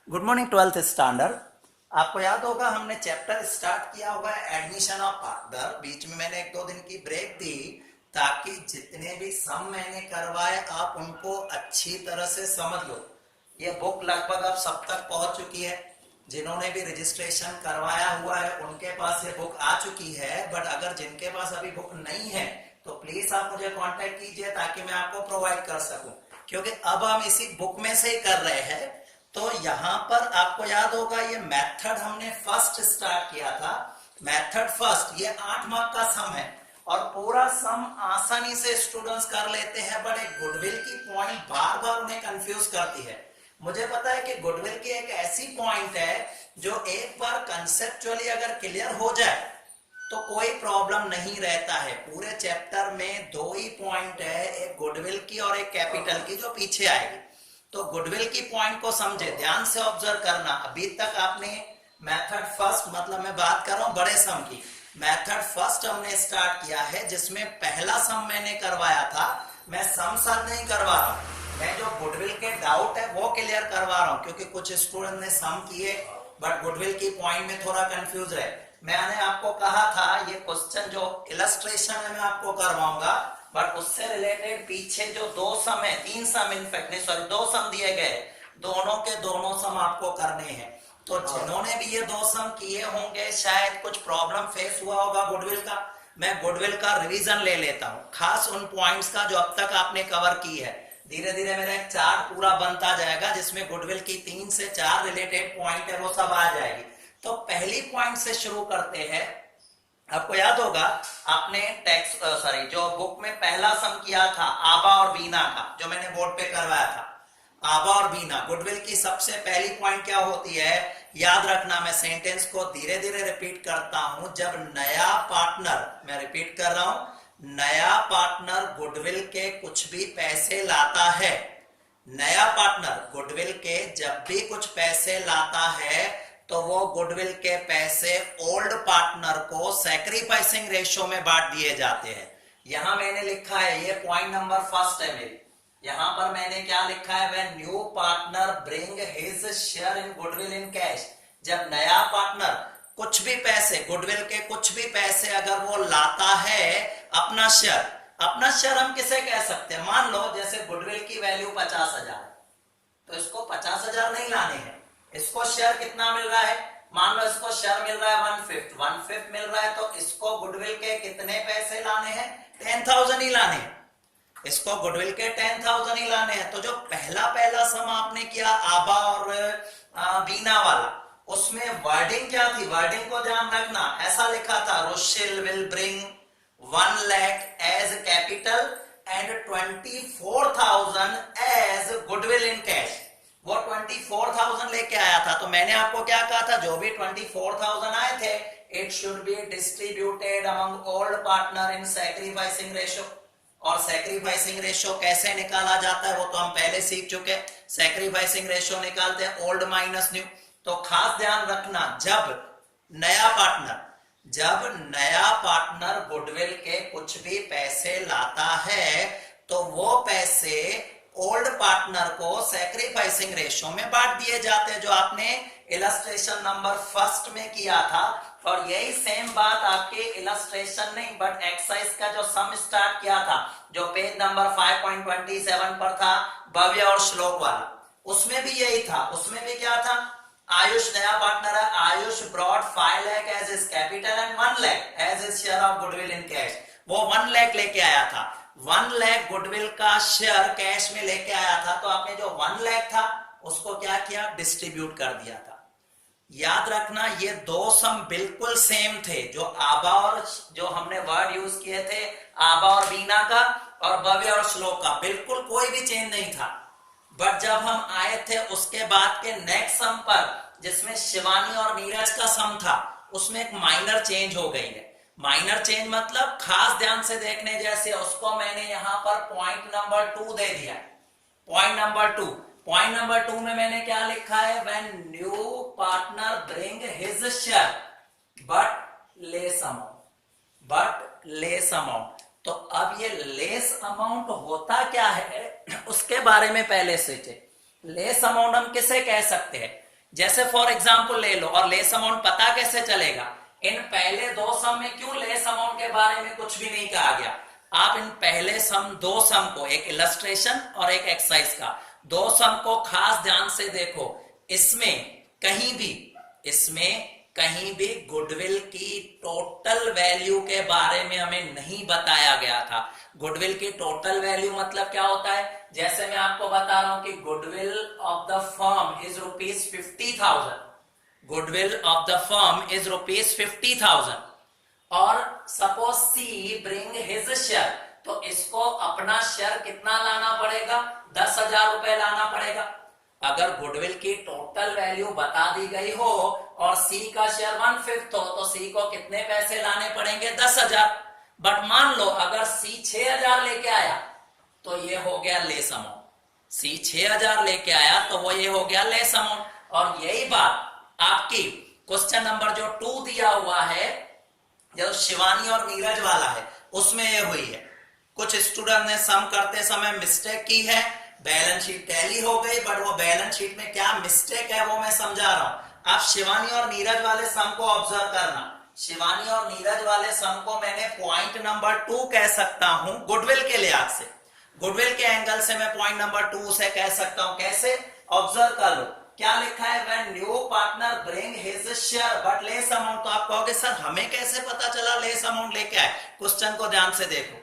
Good morning twelfth standard. आपको याद होगा हमने चैप्टर स्टार्ट किया हुआ है एडमिशन ऑफ फादर। बीच में मैंने 1-2 दिन की ब्रेक दी ताकि जितने भी सम मैंने करवाए आप उनको अच्छी तरह से समझ लो। ये बुक लगभग अब सब तक पहुंच चुकी है। जिन्होंने भी रजिस्ट्रेशन करवाया हुआ है उनके पास ये बुक आ चुकी है, बट अगर जिनके पास अभी बुक नहीं है तो प्लीज आप मुझे कांटेक्ट कीजिए ताकि मैं आपको प्रोवाइड कर सकूं, क्योंकि अब हम इसी बुक में से ही कर रहे हैं। तो यहां पर आपको याद होगा ये मेथड हमने फर्स्ट स्टार्ट किया था। मेथड फर्स्ट ये 8 मार्क का सम है और पूरा सम आसानी से स्टूडेंट्स कर लेते हैं, बट एक गुडविल की पॉइंट बार बार उन्हें कंफ्यूज करती है। मुझे पता है कि गुडविल की एक ऐसी पॉइंट है जो एक बार कंसेप्चुअली अगर क्लियर हो जाए तो कोई प्रॉब्लम नहीं रहता है। पूरे चैप्टर में 2 ही पॉइंट है, एक गुडविल की और एक कैपिटल की, जो पीछे आएगी। तो गुडविल की पॉइंट को समझे, ध्यान से ऑब्जर्व करना। अभी तक आपने मेथड फर्स्ट, मतलब मैं बात कर रहा हूं बड़े सम की, मेथड फर्स्ट हमने स्टार्ट किया है जिसमें पहला सम मैंने करवाया था। मैं सम सॉल्व नहीं करवा रहा हूं, मैं जो गुडविल के डाउट है वो क्लियर करवा रहा हूं, क्योंकि कुछ स्टूडेंट ने सम किए बट गुडविल की पॉइंट में थोड़ा कंफ्यूज रहे। मैंने आपको कहा था ये क्वेश्चन जो इलस्ट्रेशन है मैं आपको करवाऊंगा, बट उससे रिलेटेड पीछे जो 2 सम है, 3 सम इनफैक्ट नहीं, सॉरी 2 सम दिए गए, दोनों के दोनों सम आपको करने हैं। तो जिन्होंने भी ये 2 सम किए होंगे शायद कुछ प्रॉब्लम फेस हुआ होगा गुडविल का। मैं गुडविल का रिवीजन ले लेता हूं, खास उन पॉइंट्स का जो अब तक आपने कवर की है। धीरे धीरे मेरा एक चार्ट पूरा बनता जाएगा जिसमें गुडविल की 3 से 4 रिलेटेड पॉइंट है, वो सब आ जाएगी। तो पहली पॉइंट से शुरू करते हैं। आपको याद होगा आपने टेक्स्ट जो बुक में पहला सम किया था आबा और बीना का, जो मैंने बोर्ड पे करवाया था, आबा और बीना। गुडविल की सबसे पहली पॉइंट क्या होती है, याद रखना। मैं सेंटेंस को धीरे धीरे रिपीट करता हूं। जब नया पार्टनर, मैं रिपीट कर रहा हूं, नया पार्टनर गुडविल के कुछ भी पैसे लाता है, नया पार्टनर गुडविल के जब भी कुछ पैसे लाता है तो वो गुडविल के पैसे ओल्ड पार्टनर को सैक्रिफाइसिंग रेशियो में बांट दिए जाते हैं। यहां मैंने लिखा है, ये पॉइंट नंबर फर्स्ट है मेरी। यहां पर मैंने क्या लिखा है, when new partner bring his share in goodwill in cash. जब नया पार्टनर कुछ भी पैसे, गुडविल के कुछ भी पैसे अगर वो लाता है, अपना शेयर, अपना शेयर हम किसे कह सकते हैं, मान लो जैसे गुडविल की वैल्यू 50,000, तो इसको 50,000 नहीं लाने हैं। इसको शेयर कितना मिल रहा है, मान लो इसको शेयर मिल रहा है 1/5 मिल रहा है, तो इसको गुडविल के कितने पैसे लाने हैं, 10,000 ही लाने हैं। इसको गुडविल के 10,000 ही लाने हैं। तो जो पहला सम आपने किया आबा और बीना वाला, उसमें वर्डिंग क्या थी, वर्डिंग को ध्यान रखना। ऐसा लिखा था, Rushil will bring 1 lakh as capital and 24,000 as goodwill in cash. वो 24,000 लेके आया था। तो मैंने आपको क्या कहा था, जो भी 24,000 आए थे, it should be distributed among old partner in sacrificing ratio. और सैक्रिफाइसिंग रेशियो कैसे निकाला जाता है वो तो हम पहले सीख चुके। सैक्रिफाइसिंग रेशियो निकालते हैं ओल्ड माइनस न्यू। तो खास ध्यान रखना, जब नया पार्टनर गुडविल के कुछ भी पैसे लाता है तो वो पैसे ओल्ड पार्टनर को सैक्रिफाइसिंग रेशियो में बांट दिए जाते हैं, जो आपने इलस्ट्रेशन नंबर फर्स्ट में किया था। और यही सेम बात आपके इलस्ट्रेशन नहीं बट एक्सरसाइज का जो सम स्टार्ट किया था, जो पेज नंबर 5.27 पर था, भव्य और श्लोक वाला, उसमें भी यही था। उसमें भी क्या था, आयुष नया पार्टनर है, Ayush brought 5 lakh as his capital and 1 lakh as his share of goodwill in cash. वो 1 लाख लेके आया था, 1 लाख गुडविल का शेयर कैश में लेके आया था। तो आपने जो 1 लाख था उसको क्या किया, डिस्ट्रीब्यूट कर दिया था। याद रखना ये 2 सम बिल्कुल सेम थे, जो आबा और जो हमने वर्ड यूज किए थे आबा और बीना का और भव्य और श्लोक का, बिल्कुल कोई भी चेंज नहीं था। बट जब हम आए थे उसके बाद के नेक्स्ट सम पर, जिसमें शिवानी और नीरज का सम था, उसमें एक माइनर चेंज हो गई है। माइनर चेंज मतलब खास ध्यान से देखने जैसे, उसको मैंने यहां पर पॉइंट नंबर 2 दे दिया। पॉइंट नंबर 2 में मैंने क्या लिखा है, when new partner bring his share but less amount. तो अब ये लेस अमाउंट होता क्या है उसके बारे में पहले सोचे। लेस अमाउंट हम किसे कह सकते हैं, जैसे फॉर एग्जाम्पल ले लो, और लेस अमाउंट पता कैसे चलेगा, इन पहले दो सम में क्यों लेस अमाउंट के बारे में कुछ भी नहीं कहा गया। आप इन पहले दो सम को, एक इलस्ट्रेशन और एक एक्सरसाइज का, दो सम को खास ध्यान से देखो। इसमें कहीं भी गुडविल की टोटल वैल्यू के बारे में हमें नहीं बताया गया था। गुडविल की टोटल वैल्यू मतलब क्या होता है, जैसे मैं आपको बता रहा हूं कि goodwill of the firm is ₹50,000, goodwill of the firm is ₹50,000, और suppose she bring his share, तो इसको अपना शेयर कितना लाना पड़ेगा, 10,000 रुपए लाना पड़ेगा। अगर गुडविल की टोटल वैल्यू बता दी गई हो और सी का शेयर 1/5 हो, तो सी को कितने पैसे लाने पड़ेंगे, 10,000। बट मान लो अगर सी 6,000 लेके आया तो ये हो गया लेस अमाउंट, सी 6,000 लेके आया तो वो ये हो गया लेस अमाउंट। और यही बात आपकी क्वेश्चन नंबर जो 2 दिया हुआ है, जो शिवानी और नीरज वाला है, उसमें ये हुई है। कुछ स्टूडेंट ने सम करते समय मिस्टेक की है, बैलेंस शीट टैली हो गई, बट वो बैलेंस शीट में क्या मिस्टेक है वो मैं समझा रहा हूं। आप शिवानी और नीरज वाले सम को ऑब्जर्व करना। शिवानी और नीरज वाले सम को मैंने पॉइंट नंबर 2 कह सकता हूं गुडविल के लिहाज से, गुडविल के एंगल से मैं पॉइंट नंबर 2 से कह सकता हूं। कैसे, ऑब्जर्व कर लो। क्या लिखा है, when new partner bring his share but less amount. तो आप कहोगे सर हमें कैसे पता चला लेस अमाउंट लेके आए। क्वेश्चन को ध्यान से देखो,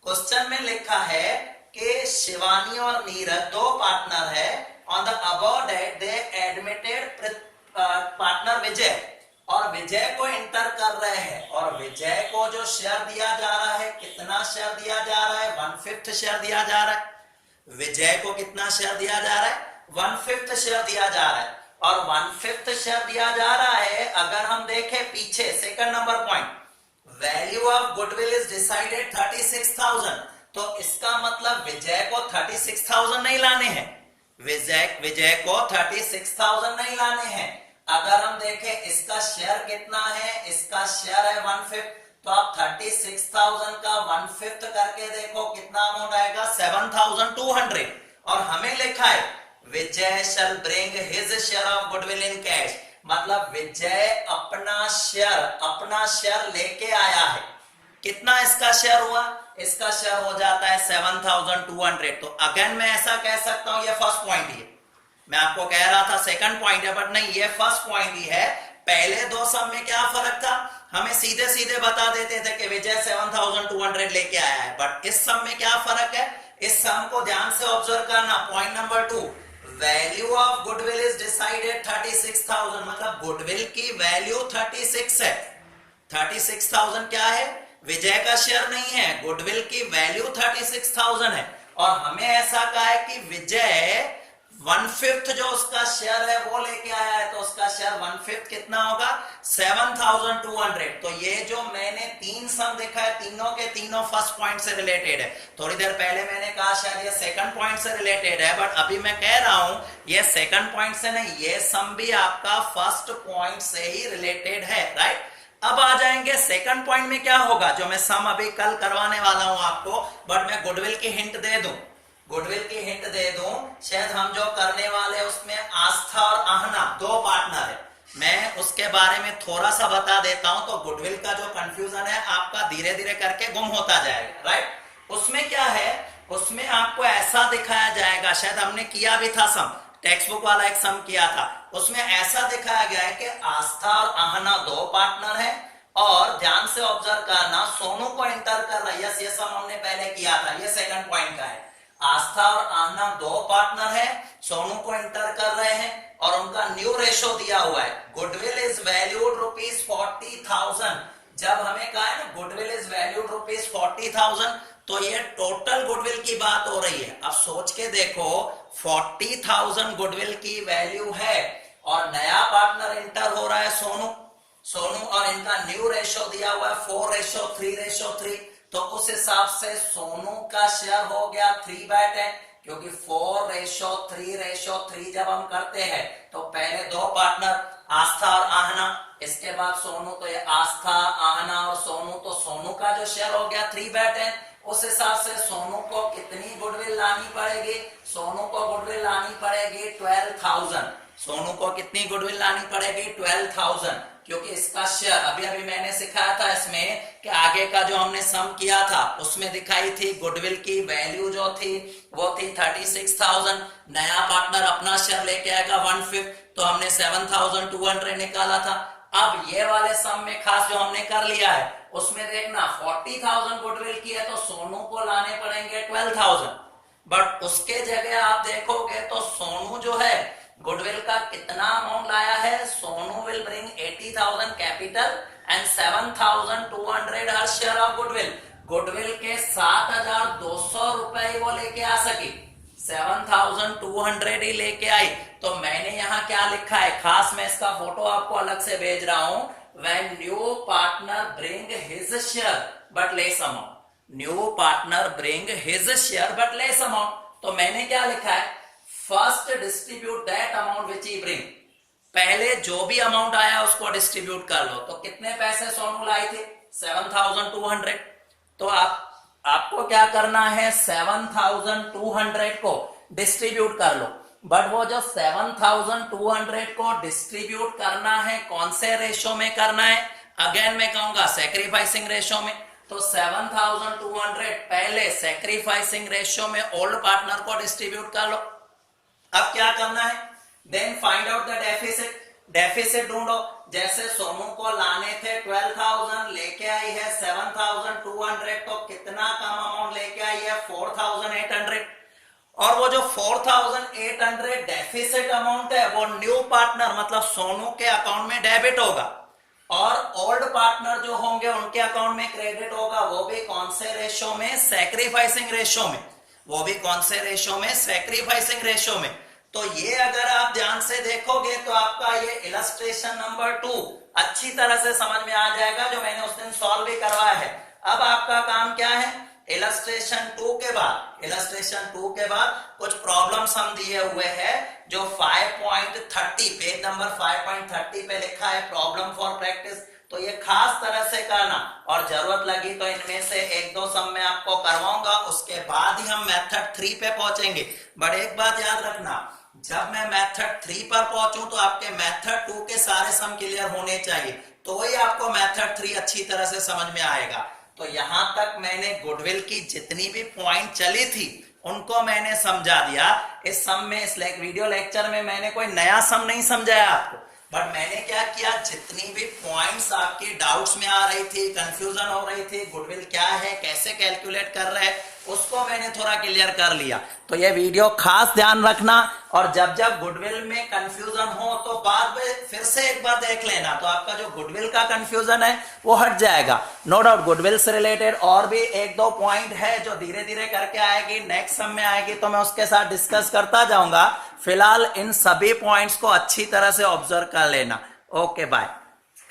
क्वेश्चन में लिखा है कि शिवानी और नीरज दो पार्टनर है। On the above date they admitted partner Vijay, और विजय को इंटर कर रहे हैं, और विजय को जो शेयर दिया जा रहा है, कितना शेयर दिया जा रहा है, 1/5 शेयर दिया जा रहा है। विजय को कितना शेयर दिया जा रहा है, 1/5 शेयर दिया जा रहा है। और 1/5 शेयर दिया जा रहा है। अगर हम देखें पीछे second number point, value of goodwill is decided 36,000, तो इसका मतलब विजय को 36,000 नहीं लाने हैं, विजय को 36,000 नहीं लाने हैं। अगर हम देखें इसका शेयर कितना है, इसका शेयर है 1/5, तो आप 36,000 का 1/5 करके देखो कितना अमाउंट आएगा, 7,200। और हमें लिखा है Vijay shall bring his share of goodwill in cash, मतलब विजय अपना शेयर लेके आया है। कितना इसका शेयर हुआ, इसका शेयर हो जाता है 7,200। तो अगेन मैं ऐसा कह सकता हूं, ये फर्स्ट पॉइंट ही है। मैं आपको कह रहा था सेकंड पॉइंट है, बट नहीं, ये फर्स्ट पॉइंट ही है। पहले दो सम में क्या फर्क था, हमें सीधे सीधे बता देते थे कि विजय 7,200 लेके आया है, बट इस सम में क्या फर्क है, इस सम को ध्यान से ऑब्जर्व करना। Point number 2, value of goodwill is decided 36,000, मतलब गुडविल की वैल्यू 36 है। 36,000 क्या है, विजय का शेयर नहीं है, गुडविल की वैल्यू 36,000 है। और हमें ऐसा कहा है कि विजय 1/5 जो उसका शेयर है वो लेके आया है, तो उसका शेयर 1/5 कितना होगा, 7,200। तो ये जो मैंने 3 सम देखा है, तीनों के तीनों फर्स्ट पॉइंट से रिलेटेड है। थोड़ी देर पहले मैंने कहा शायद ये सेकंड पॉइंट से रिलेटेड है, बट अभी मैं कह रहा हूं ये सेकंड पॉइंट से नहीं, ये सम भी आपका फर्स्ट पॉइंट से ही रिलेटेड है, राइट। अब आ जाएंगे सेकंड पॉइंट में क्या होगा, जो मैं सम अभी कल करवाने वाला हूं आपको, बट मैं गुडविल की हिंट दे दूं, शायद हम जो करने वाले उसमें आस्था और आहना दो पार्टनर है। मैं उसके बारे में थोड़ा सा बता देता हूं, तो गुडविल का जो कंफ्यूजन है आपका धीरे धीरे करके गुम होता जाएगा, राइट। उसमें क्या है, उसमें आपको ऐसा दिखाया जाएगा, शायद हमने किया भी था सम, टेक्स्ट बुक वाला एक सम किया था, उसमें ऐसा दिखाया गया है कि आस्था और आहना दो पार्टनर है, और ध्यान से ऑब्जर्व करना, सोनू को इंटर कर रहा है। यस, ये सम हमने पहले किया था, ये सेकंड पॉइंट का है। आस्था और आहना दो पार्टनर है, सोनू को इंटर कर रहे हैं, और उनका न्यू रेशो दिया हुआ है, गुडविल इज वैल्यूड ₹40,000। जब हमें कहा है ना गुडविल इज वैल्यूड ₹40,000, तो ये टोटल गुडविल की बात हो रही है। अब सोच के देखो, 40,000 गुडविल की वैल्यू है, और नया पार्टनर इंटर हो रहा है सोनू, और इनका न्यू रेशो दिया हुआ है 4:3:3, तो उस हिसाब से सोनू का शेयर हो गया 3/10, क्योंकि 4:3:3 जब हम करते हैं तो पहले दो पार्टनर आस्था और आहना, इसके बाद सोनू, तो ये आस्था, आहना और सोनू, तो सोनू का जो शेयर हो गया 3/10। उस हिसाब से सोनू को कितनी गुडविल लानी पड़ेगी, सोनू को गुडविल लानी पड़ेगी 12,000। सोनू को कितनी गुडविल लानी पड़ेगी 12,000, क्योंकि इसका शेयर अभी अभी मैंने सिखाया था इसमें कि आगे का जो हमने सम किया था उसमें दिखाई थी गुडविल की वैल्यू जो थी वो थी 36,000। नया पार्टनर अपना शेयर लेके आएगा 1/5, तो हमने 7,200 निकाला था। अब ये वाले सम में खास जो हमने कर लिया है उसमें देखना 40,000 गुडविल की है तो सोनू को लाने पड़ेंगे 12,000, बट उसके जगह आप देखोगे तो सोनू जो है गुडविल का कितना अमाउंट लाया है, Sonu will bring 80,000 capital and 7,200 her share of goodwill. Goodwill के 7,200 रुपए वो लेके आ सकी, 7,200 ही लेके आई। तो मैंने यहाँ क्या लिखा है, खास मैं इसका फोटो आपको अलग से भेज रहा हूं, when new partner bring his share but less amount, new partner bring his share but less amount. तो मैंने क्या लिखा है, first distribute that amount which he bring, पहले जो भी अमाउंट आया उसको डिस्ट्रीब्यूट कर लो। तो कितने पैसे सोनू लाई थे 7,200, तो आपको क्या करना है 7,200 को डिस्ट्रीब्यूट कर लो, बट वो जो 7,200 को डिस्ट्रीब्यूट करना है कौन से रेशो में करना है, अगेन मैं कहूंगा सैक्रिफाइसिंग रेशो में। तो 7,200 पहले सैक्रिफाइसिंग रेशियो में ओल्ड पार्टनर को डिस्ट्रीब्यूट कर लो। अब क्या करना है, then find out the deficit, deficit ढूंढो। जैसे सोनू को लाने थे 12,000, लेके आई है 7,200, तो कितना कम अमाउंट लेके आई है 4,800, और वो जो 4,800 डेफिसिट अमाउंट है वो न्यू पार्टनर मतलब सोनू के अकाउंट में डेबिट होगा, और ओल्ड पार्टनर जो होंगे उनके अकाउंट में क्रेडिट होगा। वो भी कौन से रेशो में, सैक्रिफाइसिंग रेशो में, वो भी कौन से रेशो में, सैक्रिफाइसिंग रेशो में। तो ये अगर आप ध्यान से देखोगे तो आपका ये इलस्ट्रेशन नंबर 2 अच्छी तरह से समझ में आ जाएगा, जो मैंने उस दिन सॉल्व भी करवाया है। अब आपका काम क्या है, इलस्ट्रेशन 2 के बाद कुछ प्रॉब्लम्स हम दिए हुए हैं जो 5.30 पेज नंबर 5.30 पे लिखा है, प्रॉब्लम फॉर प्रैक्टिस। तो ये खास तरह से करना, और जरूरत लगी तो इनमें से 1-2 सम मैं आपको करवाऊंगा, उसके बाद ही हम मेथड 3 पे पहुंचेंगे। बट एक बात याद रखना, जब मैं मेथड 3 पर पहुंचूं तो आपके मेथड 2 के सारे सम क्लियर होने चाहिए, तो ही आपको मेथड 3 अच्छी तरह से समझ में आएगा। तो यहां तक मैंने गुडविल की जितनी भी पॉइंट चली थी उनको मैंने समझा दिया। इस सम में, इस वीडियो लेक्चर में मैंने कोई नया सम नहीं समझाया आपको, बट मैंने क्या किया, जितनी भी पॉइंट्स आपकी डाउट्स में आ रही थी, कंफ्यूजन हो रही थी, गुडविल क्या है, कैसे कैलकुलेट कर रहे हैं, उसको मैंने थोड़ा क्लियर कर लिया। तो ये वीडियो खास ध्यान रखना, और जब जब गुडविल में कंफ्यूजन हो तो बाद में फिर से एक बार देख लेना, तो आपका जो गुडविल का कंफ्यूजन है वो हट जाएगा। नो डाउट गुडविल से रिलेटेड और भी 1-2 पॉइंट है जो धीरे धीरे करके आएगी, नेक्स्ट सम में आएगी तो मैं उसके साथ डिस्कस करता जाऊंगा। फिलहाल इन सभी पॉइंट्स को अच्छी तरह से ऑब्जर्व कर लेना। Okay bye.